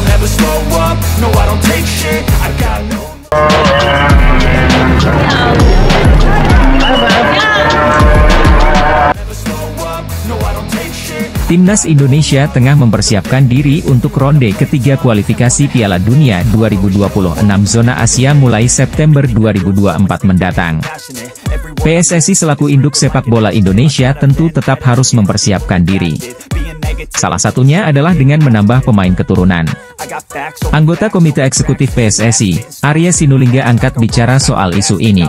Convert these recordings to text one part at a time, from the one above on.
don't ever slow up, no I don't take shit, I got no. Timnas Indonesia tengah mempersiapkan diri untuk ronde ketiga kualifikasi Piala Dunia 2026 zona Asia mulai September 2024 mendatang. PSSI selaku induk sepak bola Indonesia tentu tetap harus mempersiapkan diri. Salah satunya adalah dengan menambah pemain keturunan. Anggota Komite Eksekutif PSSI, Arya Sinulinga angkat bicara soal isu ini.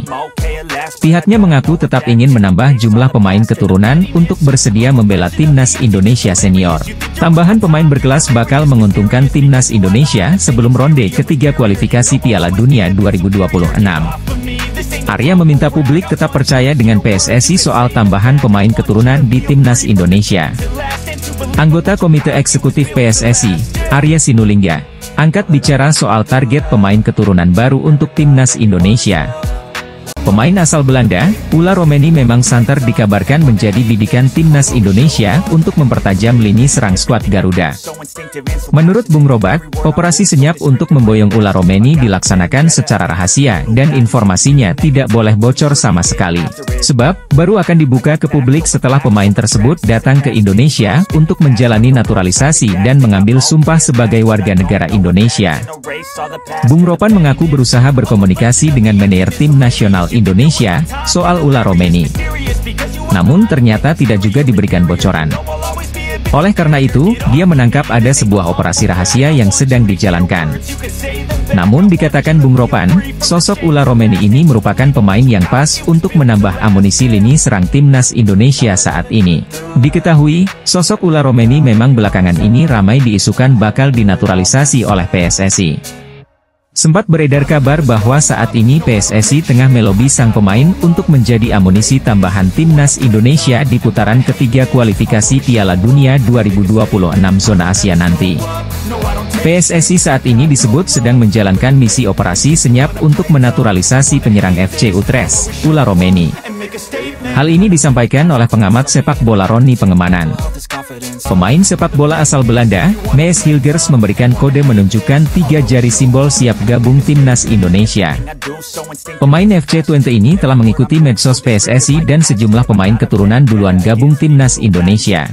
Pihaknya mengaku tetap ingin menambah jumlah pemain keturunan untuk bersedia membela Timnas Indonesia Senior. Tambahan pemain berkelas bakal menguntungkan Timnas Indonesia sebelum ronde ketiga kualifikasi Piala Dunia 2026. Arya meminta publik tetap percaya dengan PSSI soal tambahan pemain keturunan di Timnas Indonesia. Anggota Komite Eksekutif PSSI, Arya Sinulinga, angkat bicara soal target pemain keturunan baru untuk Timnas Indonesia. Pemain asal Belanda, Ula Romeni memang santer dikabarkan menjadi bidikan Timnas Indonesia untuk mempertajam lini serang skuad Garuda. Menurut Bung Robert, operasi senyap untuk memboyong Ula Romeni dilaksanakan secara rahasia dan informasinya tidak boleh bocor sama sekali. Sebab, baru akan dibuka ke publik setelah pemain tersebut datang ke Indonesia untuk menjalani naturalisasi dan mengambil sumpah sebagai warga negara Indonesia. Bung Ropan mengaku berusaha berkomunikasi dengan manajer tim nasional Indonesia soal Ula Romeni. Namun ternyata tidak juga diberikan bocoran. Oleh karena itu, dia menangkap ada sebuah operasi rahasia yang sedang dijalankan. Namun dikatakan Bung Ropan, sosok Ula Romeni ini merupakan pemain yang pas untuk menambah amunisi lini serang Timnas Indonesia saat ini. Diketahui, sosok Ula Romeni memang belakangan ini ramai diisukan bakal dinaturalisasi oleh PSSI. Sempat beredar kabar bahwa saat ini PSSI tengah melobi sang pemain untuk menjadi amunisi tambahan Timnas Indonesia di putaran ketiga kualifikasi Piala Dunia 2026 zona Asia nanti. PSSI saat ini disebut sedang menjalankan misi operasi senyap untuk menaturalisasi penyerang FC Utrecht, Ula Romeni. Hal ini disampaikan oleh pengamat sepak bola Roni Pengemanan. Pemain sepak bola asal Belanda, Mees Hilgers memberikan kode menunjukkan 3 jari simbol siap gabung Timnas Indonesia. Pemain FC20 ini telah mengikuti medsos PSSI dan sejumlah pemain keturunan duluan gabung Timnas Indonesia.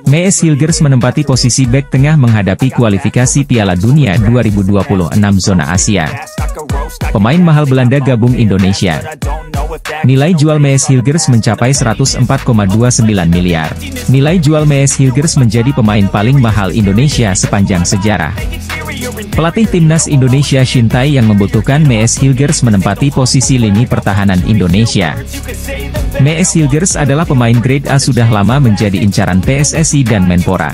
Mees Hilgers menempati posisi bek tengah menghadapi kualifikasi Piala Dunia 2026 zona Asia. Pemain mahal Belanda gabung Indonesia. Nilai jual Mees Hilgers mencapai 104,29 miliar. Nilai jual Mees Hilgers menjadi pemain paling mahal Indonesia sepanjang sejarah. Pelatih Timnas Indonesia Shin Tae yang membutuhkan Mees Hilgers menempati posisi lini pertahanan Indonesia. Mees Hilgers adalah pemain grade A sudah lama menjadi incaran PSSI dan Menpora.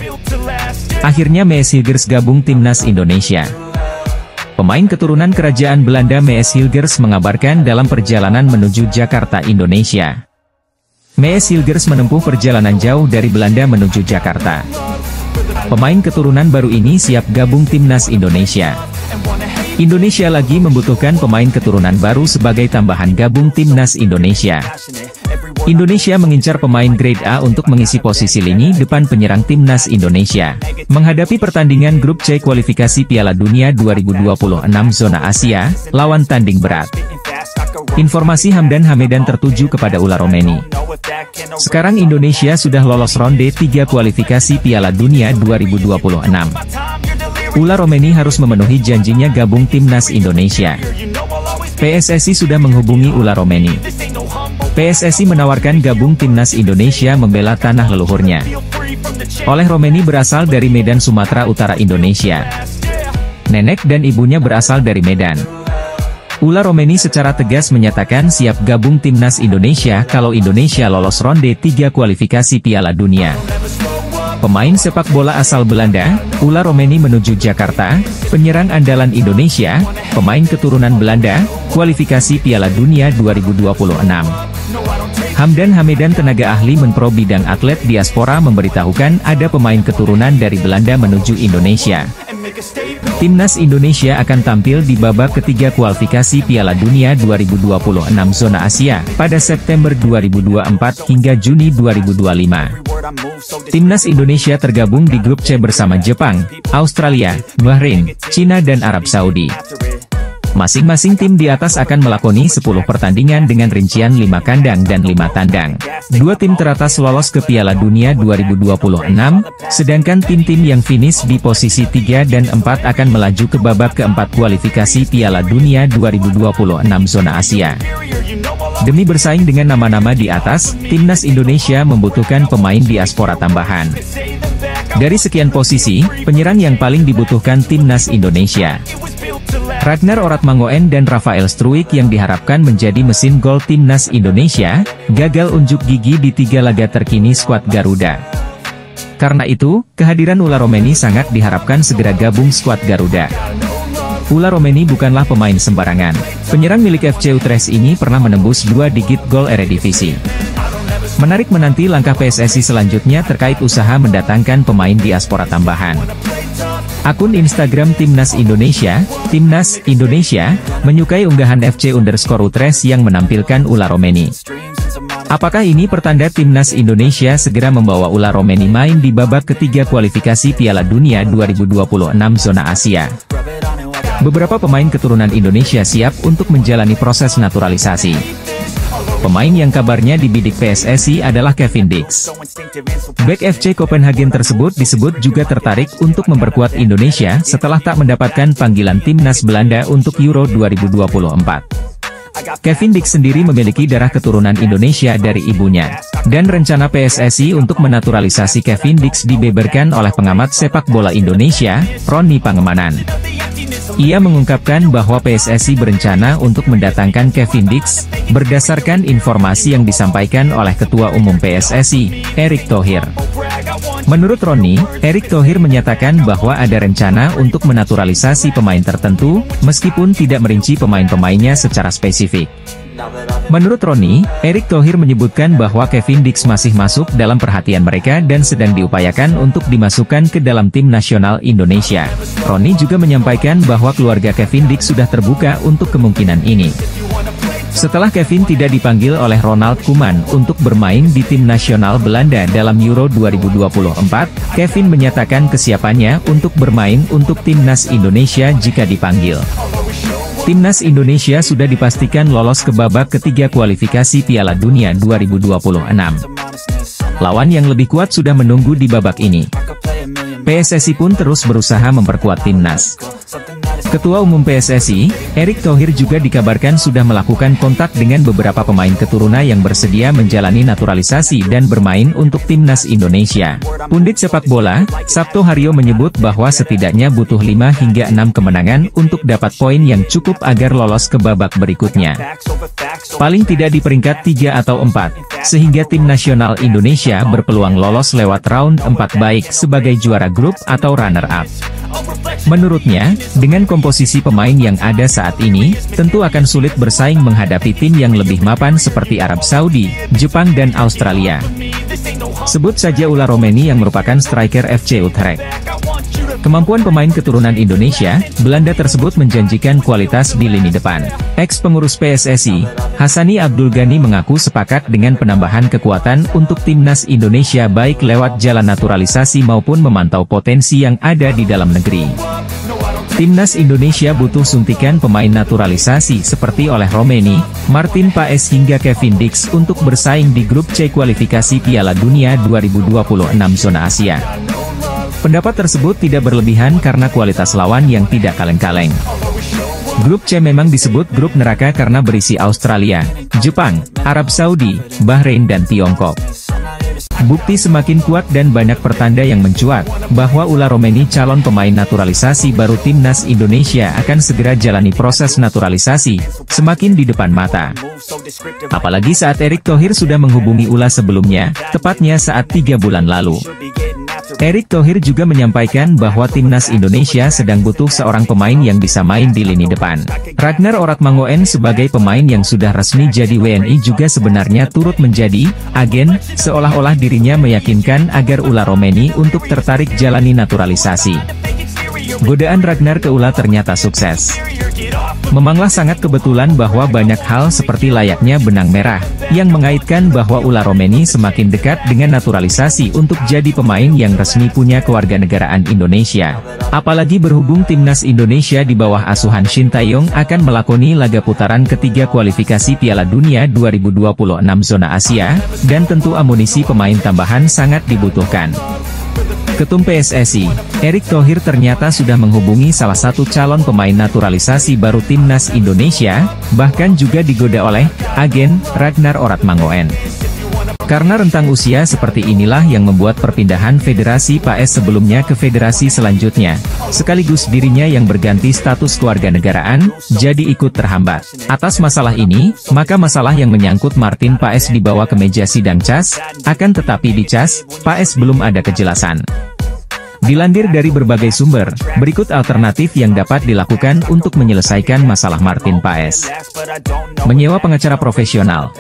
Akhirnya Mees Hilgers gabung Timnas Indonesia. Pemain keturunan kerajaan Belanda Mees Hilgers mengabarkan dalam perjalanan menuju Jakarta, Indonesia. Mees Hilgers menempuh perjalanan jauh dari Belanda menuju Jakarta. Pemain keturunan baru ini siap gabung Timnas Indonesia. Indonesia lagi membutuhkan pemain keturunan baru sebagai tambahan gabung Timnas Indonesia. Indonesia mengincar pemain grade A untuk mengisi posisi lini depan penyerang Timnas Indonesia. Menghadapi pertandingan grup C kualifikasi Piala Dunia 2026 zona Asia, lawan tanding berat. Informasi Hamdan Hamedan tertuju kepada Ula Romeni. Sekarang Indonesia sudah lolos ronde 3 kualifikasi Piala Dunia 2026. Ula Romeni harus memenuhi janjinya gabung Timnas Indonesia. PSSI sudah menghubungi Ula Romeni. PSSI menawarkan gabung Timnas Indonesia membela tanah leluhurnya. Oleh Romeni berasal dari Medan, Sumatera Utara, Indonesia. Nenek dan ibunya berasal dari Medan. Ula Romeni secara tegas menyatakan siap gabung Timnas Indonesia kalau Indonesia lolos ronde 3 kualifikasi Piala Dunia. Pemain sepak bola asal Belanda, Ula Romeni menuju Jakarta, penyerang andalan Indonesia, pemain keturunan Belanda, kualifikasi Piala Dunia 2026. Hamdan Hamedan tenaga ahli Menpro bidang atlet diaspora memberitahukan ada pemain keturunan dari Belanda menuju Indonesia. Timnas Indonesia akan tampil di babak ketiga kualifikasi Piala Dunia 2026 zona Asia pada September 2024 hingga Juni 2025. Timnas Indonesia tergabung di grup C bersama Jepang, Australia, Bahrain, Cina dan Arab Saudi. Masing-masing tim di atas akan melakoni 10 pertandingan dengan rincian 5 kandang dan 5 tandang. 2 tim teratas lolos ke Piala Dunia 2026, sedangkan tim-tim yang finish di posisi 3 dan 4 akan melaju ke babak keempat kualifikasi Piala Dunia 2026 zona Asia. Demi bersaing dengan nama-nama di atas, Timnas Indonesia membutuhkan pemain diaspora tambahan. Dari sekian posisi, penyerang yang paling dibutuhkan Timnas Indonesia, Ragnar Oratmangoen dan Rafael Struijk yang diharapkan menjadi mesin gol Timnas Indonesia, gagal unjuk gigi di 3 laga terkini skuad Garuda. Karena itu, kehadiran Ula Romeni sangat diharapkan segera gabung skuad Garuda. Ula Romeni bukanlah pemain sembarangan. Penyerang milik FC Utrecht ini pernah menembus 2 digit gol Eredivisie. Menarik menanti langkah PSSI selanjutnya terkait usaha mendatangkan pemain diaspora tambahan. Akun Instagram Timnas Indonesia, menyukai unggahan FC_Utrecht yang menampilkan Ula Romeni. Apakah ini pertanda Timnas Indonesia segera membawa Ula Romeni main di babak ketiga kualifikasi Piala Dunia 2026 zona Asia? Beberapa pemain keturunan Indonesia siap untuk menjalani proses naturalisasi. Pemain yang kabarnya dibidik PSSI adalah Kevin Dix. Bek FC Copenhagen tersebut disebut juga tertarik untuk memperkuat Indonesia setelah tak mendapatkan panggilan timnas Belanda untuk Euro 2024. Kevin Dix sendiri memiliki darah keturunan Indonesia dari ibunya. Dan rencana PSSI untuk menaturalisasi Kevin Dix dibeberkan oleh pengamat sepak bola Indonesia, Roni Pangemanan. Ia mengungkapkan bahwa PSSI berencana untuk mendatangkan Kevin Dix, berdasarkan informasi yang disampaikan oleh Ketua Umum PSSI, Erick Thohir. Menurut Roni, Erick Thohir menyatakan bahwa ada rencana untuk menaturalisasi pemain tertentu, meskipun tidak merinci pemain-pemainnya secara spesifik. Menurut Roni, Erick Thohir menyebutkan bahwa Kevin Dix masih masuk dalam perhatian mereka dan sedang diupayakan untuk dimasukkan ke dalam tim nasional Indonesia. Roni juga menyampaikan bahwa keluarga Kevin Dix sudah terbuka untuk kemungkinan ini. Setelah Kevin tidak dipanggil oleh Ronald Koeman untuk bermain di tim nasional Belanda dalam Euro 2024, Kevin menyatakan kesiapannya untuk bermain untuk timnas Indonesia jika dipanggil. Timnas Indonesia sudah dipastikan lolos ke babak ketiga kualifikasi Piala Dunia 2026. Lawan yang lebih kuat sudah menunggu di babak ini. PSSI pun terus berusaha memperkuat timnas. Ketua Umum PSSI, Erick Thohir juga dikabarkan sudah melakukan kontak dengan beberapa pemain keturunan yang bersedia menjalani naturalisasi dan bermain untuk timnas Indonesia. Pundit sepak bola, Sabto Haryo menyebut bahwa setidaknya butuh 5 hingga 6 kemenangan untuk dapat poin yang cukup agar lolos ke babak berikutnya. Paling tidak di peringkat 3 atau 4, sehingga tim nasional Indonesia berpeluang lolos lewat round 4 baik sebagai juara grup atau runner-up. Menurutnya, dengan komposisi pemain yang ada saat ini, tentu akan sulit bersaing menghadapi tim yang lebih mapan seperti Arab Saudi, Jepang dan Australia. Sebut saja Ula Romeni yang merupakan striker FC Utrecht. Kemampuan pemain keturunan Indonesia, Belanda tersebut menjanjikan kualitas di lini depan. Ex-pengurus PSSI, Hassani Abdul Ghani mengaku sepakat dengan penambahan kekuatan untuk timnas Indonesia baik lewat jalan naturalisasi maupun memantau potensi yang ada di dalam negeri. Timnas Indonesia butuh suntikan pemain naturalisasi seperti oleh Romeni, Martin Paes hingga Kevin Dix untuk bersaing di grup C kualifikasi Piala Dunia 2026 zona Asia. Pendapat tersebut tidak berlebihan karena kualitas lawan yang tidak kaleng-kaleng. Grup C memang disebut grup neraka karena berisi Australia, Jepang, Arab Saudi, Bahrain dan Tiongkok. Bukti semakin kuat dan banyak pertanda yang mencuat, bahwa Ula Romeni calon pemain naturalisasi baru timnas Indonesia akan segera jalani proses naturalisasi, semakin di depan mata. Apalagi saat Erick Thohir sudah menghubungi Ula sebelumnya, tepatnya saat 3 bulan lalu. Erick Thohir juga menyampaikan bahwa timnas Indonesia sedang butuh seorang pemain yang bisa main di lini depan. Ragnar Oratmangoen sebagai pemain yang sudah resmi jadi WNI juga sebenarnya turut menjadi agen, seolah-olah dirinya meyakinkan agar Ula Romeni untuk tertarik jalani naturalisasi. Godaan Ragnar ke Ula ternyata sukses. Memanglah sangat kebetulan bahwa banyak hal seperti layaknya benang merah, yang mengaitkan bahwa Ula Romeni semakin dekat dengan naturalisasi untuk jadi pemain yang resmi punya kewarganegaraan Indonesia. Apalagi berhubung timnas Indonesia di bawah asuhan Shin Tae-yong akan melakoni laga putaran ketiga kualifikasi Piala Dunia 2026 zona Asia, dan tentu amunisi pemain tambahan sangat dibutuhkan. Ketum PSSI, Erick Thohir ternyata sudah menghubungi salah satu calon pemain naturalisasi baru timnas Indonesia, bahkan juga digoda oleh agen Ragnar Oratmangoen. Karena rentang usia seperti inilah yang membuat perpindahan Federasi PAS sebelumnya ke federasi selanjutnya, sekaligus dirinya yang berganti status kewarganegaraan, jadi ikut terhambat. Atas masalah ini, maka masalah yang menyangkut Martin Paes dibawa ke meja sidang CAS, akan tetapi di CAS, Paes belum ada kejelasan. Dilansir dari berbagai sumber, berikut alternatif yang dapat dilakukan untuk menyelesaikan masalah Martin Paes. Menyewa pengacara profesional.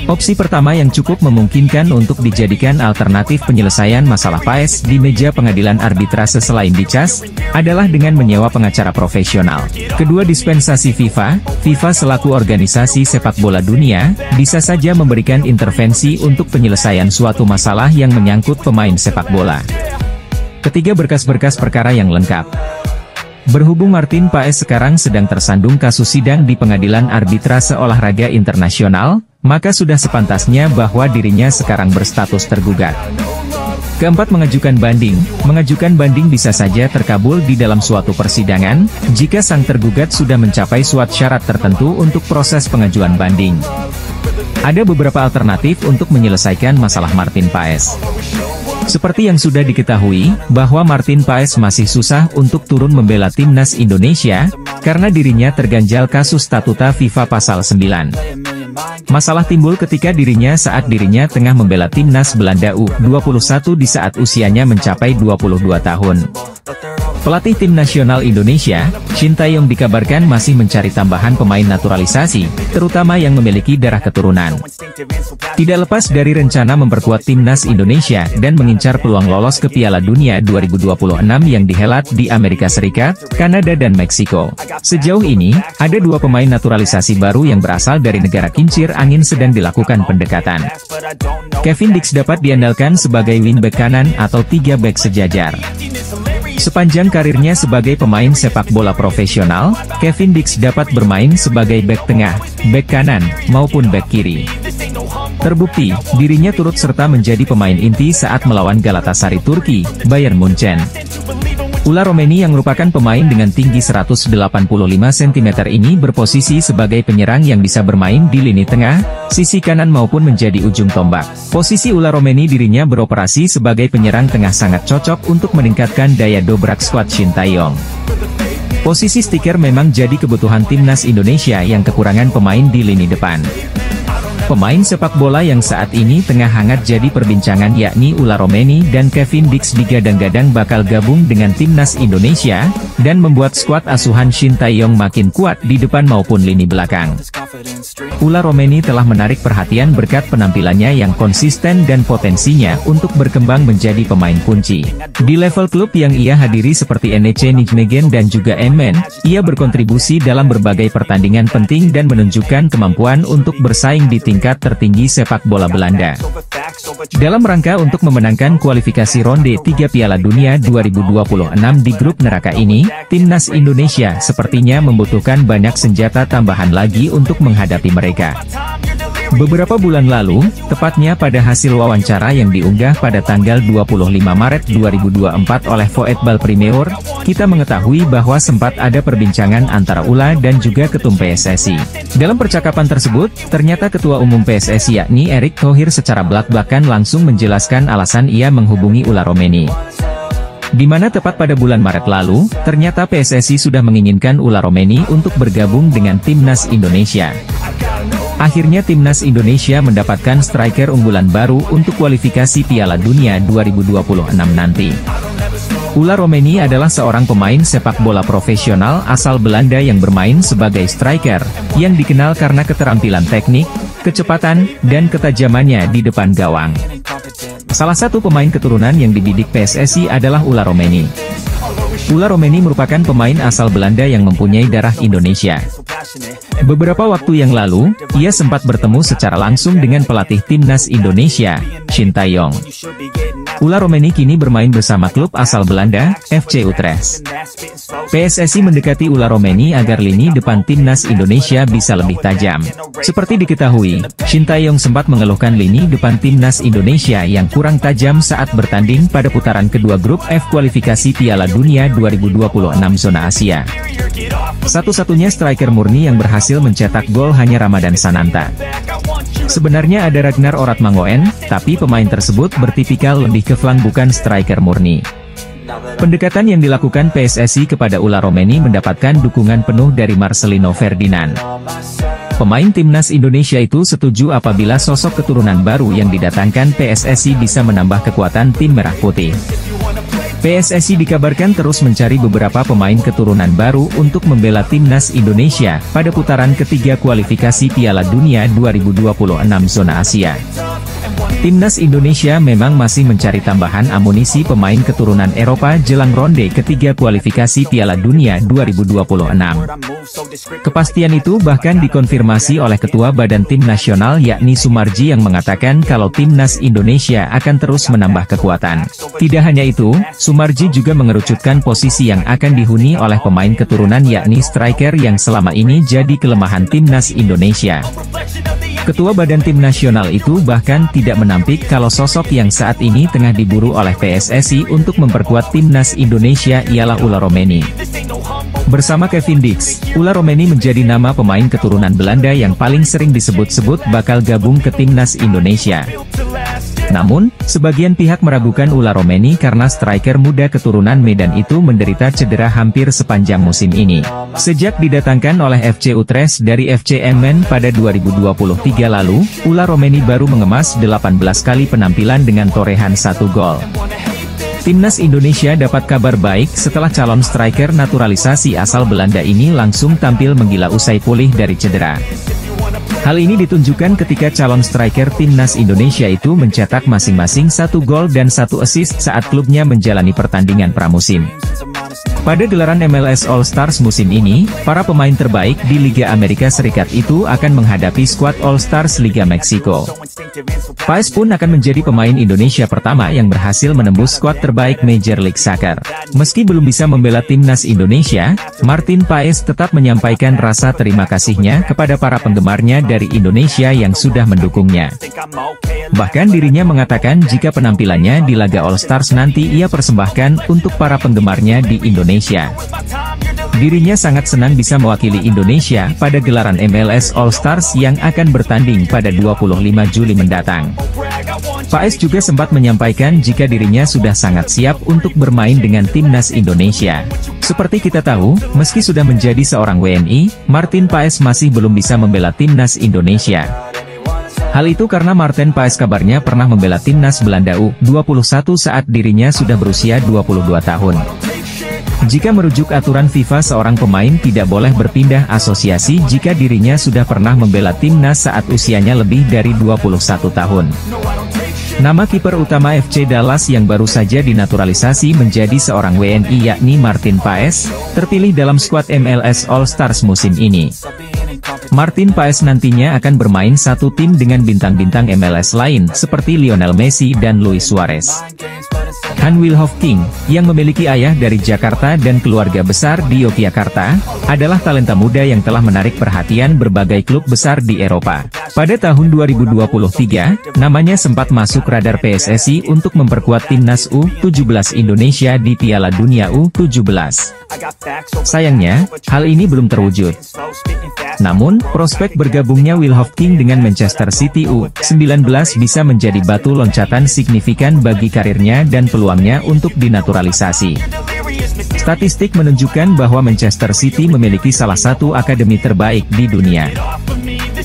Opsi pertama yang cukup memungkinkan untuk dijadikan alternatif penyelesaian masalah Paes di meja pengadilan arbitrase selain di CAS, adalah dengan menyewa pengacara profesional. Kedua dispensasi FIFA selaku organisasi sepak bola dunia, bisa saja memberikan intervensi untuk penyelesaian suatu masalah yang menyangkut pemain sepak bola. Ketiga, berkas-berkas perkara yang lengkap. Berhubung Martin Paes sekarang sedang tersandung kasus sidang di Pengadilan Arbitrase Olahraga Internasional, maka sudah sepantasnya bahwa dirinya sekarang berstatus tergugat. Keempat, mengajukan banding. Mengajukan banding bisa saja terkabul di dalam suatu persidangan, jika sang tergugat sudah mencapai suatu syarat tertentu untuk proses pengajuan banding. Ada beberapa alternatif untuk menyelesaikan masalah Martin Paes. Seperti yang sudah diketahui, bahwa Martin Paes masih susah untuk turun membela timnas Indonesia, karena dirinya terganjal kasus statuta FIFA pasal 9. Masalah timbul ketika saat dirinya tengah membela timnas Belanda U21 di saat usianya mencapai 22 tahun. Pelatih tim nasional Indonesia, Shin Tae-yong dikabarkan masih mencari tambahan pemain naturalisasi, terutama yang memiliki darah keturunan. Tidak lepas dari rencana memperkuat timnas Indonesia dan mengincar peluang lolos ke Piala Dunia 2026 yang dihelat di Amerika Serikat, Kanada dan Meksiko. Sejauh ini, ada dua pemain naturalisasi baru yang berasal dari negara kincir angin sedang dilakukan pendekatan. Kevin Dix dapat diandalkan sebagai wingback kanan atau 3 bek sejajar. Sepanjang karirnya sebagai pemain sepak bola profesional, Kevin Dix dapat bermain sebagai bek tengah, bek kanan, maupun bek kiri. Terbukti, dirinya turut serta menjadi pemain inti saat melawan Galatasaray Turki, Bayern Munchen. Ula Romeni yang merupakan pemain dengan tinggi 185 cm ini berposisi sebagai penyerang yang bisa bermain di lini tengah, sisi kanan maupun menjadi ujung tombak. Posisi Ula Romeni dirinya beroperasi sebagai penyerang tengah sangat cocok untuk meningkatkan daya dobrak skuad Shin Tae-yong. Posisi stiker memang jadi kebutuhan timnas Indonesia yang kekurangan pemain di lini depan. Pemain sepak bola yang saat ini tengah hangat jadi perbincangan yakni Ula Romeni dan Kevin Dix digadang-gadang bakal gabung dengan timnas Indonesia, dan membuat skuad asuhan Shin Tae-yong makin kuat di depan maupun lini belakang. Ula Romeni telah menarik perhatian berkat penampilannya yang konsisten dan potensinya untuk berkembang menjadi pemain kunci. Di level klub yang ia hadiri seperti NEC Nijmegen dan juga Emmen, ia berkontribusi dalam berbagai pertandingan penting dan menunjukkan kemampuan untuk bersaing di tingkat tertinggi sepak bola Belanda. Dalam rangka untuk memenangkan kualifikasi ronde 3 Piala Dunia 2026 di grup neraka ini, timnas Indonesia sepertinya membutuhkan banyak senjata tambahan lagi untuk menghadapi mereka. Beberapa bulan lalu, tepatnya pada hasil wawancara yang diunggah pada tanggal 25 Maret 2024 oleh Football Premier, kita mengetahui bahwa sempat ada perbincangan antara Ula dan juga Ketum PSSI. Dalam percakapan tersebut, ternyata Ketua Umum PSSI yakni Erick Thohir secara belak-belakan langsung menjelaskan alasan ia menghubungi Ula Romeni. Di mana tepat pada bulan Maret lalu, ternyata PSSI sudah menginginkan Ula Romeni untuk bergabung dengan timnas Indonesia. Akhirnya timnas Indonesia mendapatkan striker unggulan baru untuk kualifikasi Piala Dunia 2026 nanti. Ula Romeni adalah seorang pemain sepak bola profesional asal Belanda yang bermain sebagai striker, yang dikenal karena keterampilan teknik, kecepatan, dan ketajamannya di depan gawang. Salah satu pemain keturunan yang dibidik PSSI adalah Ula Romeni. Ulla Romeni merupakan pemain asal Belanda yang mempunyai darah Indonesia. Beberapa waktu yang lalu, ia sempat bertemu secara langsung dengan pelatih timnas Indonesia, Shin Tae-yong. Ulla Romeni kini bermain bersama klub asal Belanda, FC Utrecht. PSSI mendekati Ulla Romeni agar lini depan timnas Indonesia bisa lebih tajam. Seperti diketahui, Shin Tae-yong sempat mengeluhkan lini depan timnas Indonesia yang kurang tajam saat bertanding pada putaran kedua grup F kualifikasi Piala Dunia 2026 zona Asia. Satu-satunya striker murni yang berhasil mencetak gol hanya Ramadan Sananta. Sebenarnya ada Ragnar Oratmangoen, tapi pemain tersebut bertipikal lebih ke flank bukan striker murni. Pendekatan yang dilakukan PSSI kepada Ulla Romeni mendapatkan dukungan penuh dari Marcelino Ferdinand. Pemain timnas Indonesia itu setuju apabila sosok keturunan baru yang didatangkan PSSI bisa menambah kekuatan tim merah putih. PSSI dikabarkan terus mencari beberapa pemain keturunan baru untuk membela timnas Indonesia pada putaran ketiga kualifikasi Piala Dunia 2026 zona Asia. Timnas Indonesia memang masih mencari tambahan amunisi pemain keturunan Eropa jelang ronde ketiga kualifikasi Piala Dunia 2026. Kepastian itu bahkan dikonfirmasi oleh Ketua Badan Tim Nasional yakni Sumarji yang mengatakan kalau timnas Indonesia akan terus menambah kekuatan. Tidak hanya itu, Sumarji juga mengerucutkan posisi yang akan dihuni oleh pemain keturunan yakni striker yang selama ini jadi kelemahan timnas Indonesia. Ketua Badan Tim Nasional itu bahkan tidak menampik kalau sosok yang saat ini tengah diburu oleh PSSI untuk memperkuat timnas Indonesia ialah Ulla Romeni. Bersama Kevin Dix, Ulla Romeni menjadi nama pemain keturunan Belanda yang paling sering disebut-sebut bakal gabung ke timnas Indonesia. Namun, sebagian pihak meragukan Ulla Romeni karena striker muda keturunan Medan itu menderita cedera hampir sepanjang musim ini. Sejak didatangkan oleh FC Utrecht dari FC Emmen pada 2023 lalu, Ulla Romeni baru mengemas 18 kali penampilan dengan torehan 1 gol. Timnas Indonesia dapat kabar baik setelah calon striker naturalisasi asal Belanda ini langsung tampil menggila usai pulih dari cedera. Hal ini ditunjukkan ketika calon striker timnas Indonesia itu mencetak masing-masing 1 gol dan 1 assist saat klubnya menjalani pertandingan pramusim. Pada gelaran MLS All Stars musim ini, para pemain terbaik di Liga Amerika Serikat itu akan menghadapi skuad All Stars Liga Meksiko. Paes pun akan menjadi pemain Indonesia pertama yang berhasil menembus skuad terbaik Major League Soccer. Meski belum bisa membela timnas Indonesia, Martin Paes tetap menyampaikan rasa terima kasihnya kepada para penggemarnya dari Indonesia yang sudah mendukungnya. Bahkan dirinya mengatakan jika penampilannya di laga All Stars nanti ia persembahkan untuk para penggemarnya di Indonesia. Dirinya sangat senang bisa mewakili Indonesia pada gelaran MLS All Stars yang akan bertanding pada 25 Juli mendatang. Paes juga sempat menyampaikan jika dirinya sudah sangat siap untuk bermain dengan timnas Indonesia. Seperti kita tahu, meski sudah menjadi seorang WNI, Martin Paes masih belum bisa membela timnas Indonesia. Hal itu karena Martin Paes kabarnya pernah membela timnas Belanda U21 saat dirinya sudah berusia 22 tahun. Jika merujuk aturan FIFA, seorang pemain tidak boleh berpindah asosiasi jika dirinya sudah pernah membela timnas saat usianya lebih dari 21 tahun. Nama kiper utama FC Dallas yang baru saja dinaturalisasi menjadi seorang WNI yakni Martin Paes, terpilih dalam skuad MLS All Stars musim ini. Martin Paes nantinya akan bermain satu tim dengan bintang-bintang MLS lain seperti Lionel Messi dan Luis Suarez. Han Wilhoffking, yang memiliki ayah dari Jakarta dan keluarga besar di Yogyakarta, adalah talenta muda yang telah menarik perhatian berbagai klub besar di Eropa. Pada tahun 2023, namanya sempat masuk radar PSSI untuk memperkuat timnas U17 Indonesia di Piala Dunia U17. Sayangnya, hal ini belum terwujud. Namun, prospek bergabungnya Wilhoffking dengan Manchester City U19 bisa menjadi batu loncatan signifikan bagi karirnya dan peluangnya untuk dinaturalisasi. Statistik menunjukkan bahwa Manchester City memiliki salah satu akademi terbaik di dunia.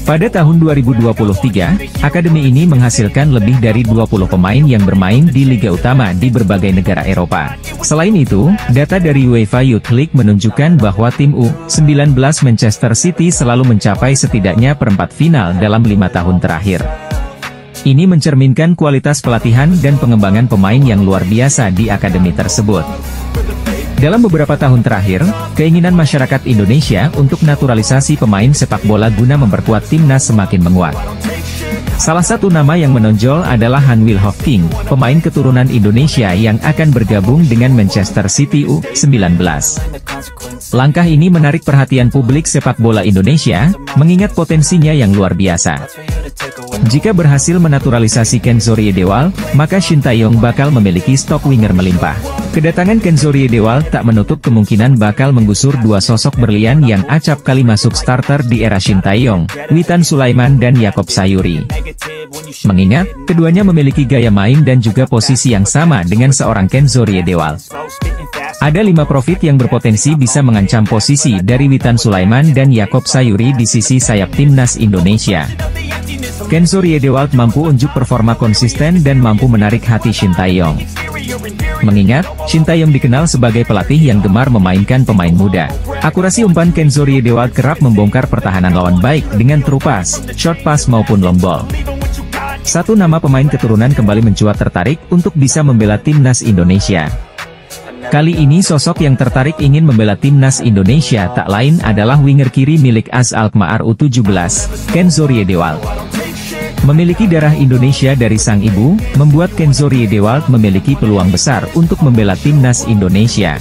Pada tahun 2023, akademi ini menghasilkan lebih dari 20 pemain yang bermain di liga utama di berbagai negara Eropa. Selain itu, data dari UEFA Youth League menunjukkan bahwa tim U19 Manchester City selalu mencapai setidaknya perempat final dalam 5 tahun terakhir. Ini mencerminkan kualitas pelatihan dan pengembangan pemain yang luar biasa di akademi tersebut. Dalam beberapa tahun terakhir, keinginan masyarakat Indonesia untuk naturalisasi pemain sepak bola guna memperkuat timnas semakin menguat. Salah satu nama yang menonjol adalah Hanwil Hofking, pemain keturunan Indonesia yang akan bergabung dengan Manchester City U19. Langkah ini menarik perhatian publik sepak bola Indonesia, mengingat potensinya yang luar biasa. Jika berhasil menaturalisasi Kenzo Riedewald, maka Shin Tae-yong bakal memiliki stok winger melimpah. Kedatangan Kenzo Riedewald tak menutup kemungkinan bakal menggusur dua sosok berlian yang acap kali masuk starter di era Shin Tae-yong, Witan Sulaiman dan Yaakob Sayuri. Mengingat, keduanya memiliki gaya main dan juga posisi yang sama dengan seorang Kenzo Riedewald. Ada 5 profit yang berpotensi bisa mengancam posisi dari Witan Sulaiman dan Yaakob Sayuri di sisi sayap timnas Indonesia. Kenzo Riedewald mampu unjuk performa konsisten dan mampu menarik hati Shin Tae-yong. Mengingat, Shin Tae-yong dikenal sebagai pelatih yang gemar memainkan pemain muda. Akurasi umpan Kenzo Riedewald kerap membongkar pertahanan lawan baik dengan true pass, short pass maupun long ball. Satu nama pemain keturunan kembali mencuat tertarik untuk bisa membela timnas Indonesia. Kali ini sosok yang tertarik ingin membela timnas Indonesia tak lain adalah winger kiri milik AS Alkmaar U17, Kenzo Riedewald. Memiliki darah Indonesia dari sang ibu, membuat Kenzo Riedewald memiliki peluang besar untuk membela timnas Indonesia.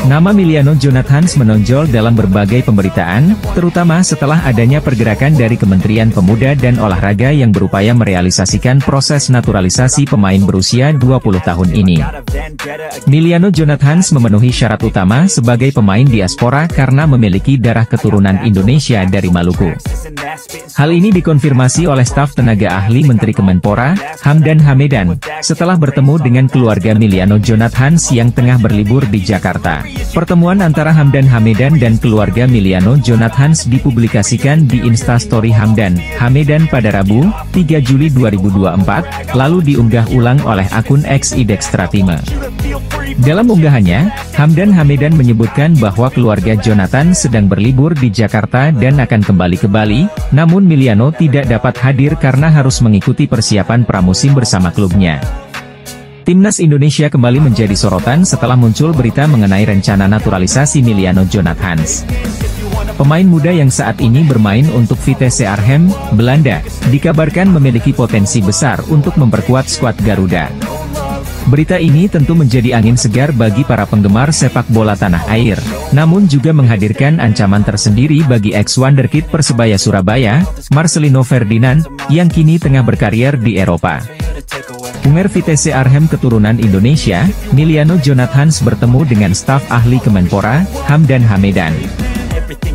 Nama Miliano Jonathans menonjol dalam berbagai pemberitaan, terutama setelah adanya pergerakan dari Kementerian Pemuda dan Olahraga yang berupaya merealisasikan proses naturalisasi pemain berusia 20 tahun ini. Miliano Jonathans memenuhi syarat utama sebagai pemain diaspora karena memiliki darah keturunan Indonesia dari Maluku. Hal ini dikonfirmasi oleh staf tenaga ahli Menteri Kemenpora, Hamdan Hamedan, setelah bertemu dengan keluarga Miliano Jonathans yang tengah berlibur di Jakarta. Pertemuan antara Hamdan Hamedan dan keluarga Miliano Jonathans dipublikasikan di Instastory Hamdan Hamedan pada Rabu, 3 Juli 2024, lalu diunggah ulang oleh akun X @idextratime. Dalam unggahannya, Hamdan Hamedan menyebutkan bahwa keluarga Jonathan sedang berlibur di Jakarta dan akan kembali ke Bali, namun Miliano tidak dapat hadir karena harus mengikuti persiapan pramusim bersama klubnya. Timnas Indonesia kembali menjadi sorotan setelah muncul berita mengenai rencana naturalisasi Miliano Jonathans. Pemain muda yang saat ini bermain untuk Vitesse Arnhem, Belanda, dikabarkan memiliki potensi besar untuk memperkuat skuad Garuda. Berita ini tentu menjadi angin segar bagi para penggemar sepak bola tanah air, namun juga menghadirkan ancaman tersendiri bagi ex-wonderkid Persebaya Surabaya, Marcelino Ferdinand, yang kini tengah berkarier di Eropa. Winger Vitesse Arnhem keturunan Indonesia, Miliano Jonathans bertemu dengan staf ahli Kemenpora, Hamdan Hamedan.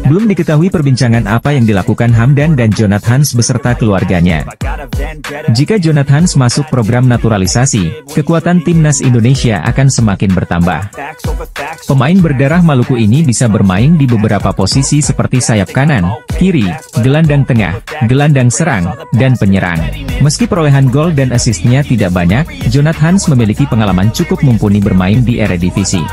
Belum diketahui perbincangan apa yang dilakukan Hamdan dan Jonathans beserta keluarganya. Jika Jonathans masuk program naturalisasi, kekuatan timnas Indonesia akan semakin bertambah. Pemain berdarah Maluku ini bisa bermain di beberapa posisi seperti sayap kanan, kiri, gelandang tengah, gelandang serang, dan penyerang. Meski perolehan gol dan asisnya tidak banyak, Jonathans memiliki pengalaman cukup mumpuni bermain di Eredivisie.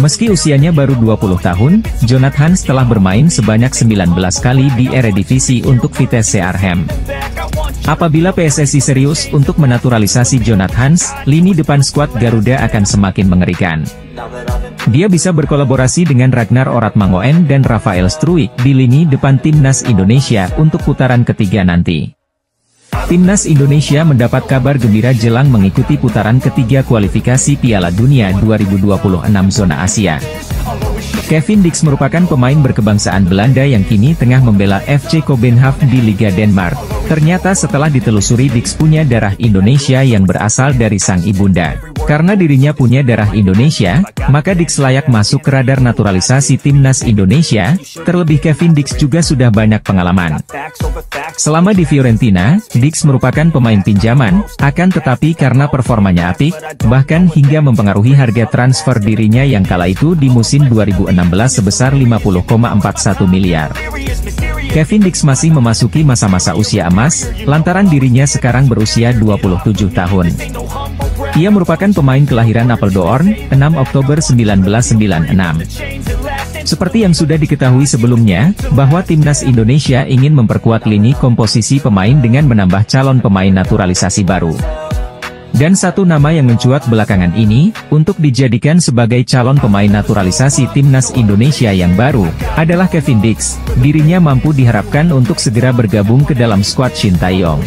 Meski usianya baru 20 tahun, Jonathans telah bermain sebanyak 19 kali di Eredivisie untuk Vitesse Arnhem. Apabila PSSI serius untuk menaturalisasi Jonathans, lini depan skuad Garuda akan semakin mengerikan. Dia bisa berkolaborasi dengan Ragnar Oratmangoen dan Rafael Struijk di lini depan timnas Indonesia untuk putaran ketiga nanti. Timnas Indonesia mendapat kabar gembira jelang mengikuti putaran ketiga kualifikasi Piala Dunia 2026 zona Asia. Kevin Dix merupakan pemain berkebangsaan Belanda yang kini tengah membela FC Kopenhagen di Liga Denmark. Ternyata setelah ditelusuri Dix punya darah Indonesia yang berasal dari sang ibunda. Karena dirinya punya darah Indonesia, maka Dix layak masuk ke radar naturalisasi timnas Indonesia, terlebih Kevin Dix juga sudah banyak pengalaman. Selama di Fiorentina, Dix merupakan pemain pinjaman, akan tetapi karena performanya apik, bahkan hingga mempengaruhi harga transfer dirinya yang kala itu di musim 2016 sebesar 50,41 miliar. Kevin Dix masih memasuki masa-masa usia emas, lantaran dirinya sekarang berusia 27 tahun. Ia merupakan pemain kelahiran Apeldoorn, 6 Oktober 1996. Seperti yang sudah diketahui sebelumnya, bahwa timnas Indonesia ingin memperkuat lini komposisi pemain dengan menambah calon pemain naturalisasi baru. Dan satu nama yang mencuat belakangan ini, untuk dijadikan sebagai calon pemain naturalisasi timnas Indonesia yang baru, adalah Kevin Dix. Dirinya mampu diharapkan untuk segera bergabung ke dalam skuad Shin Taeyong.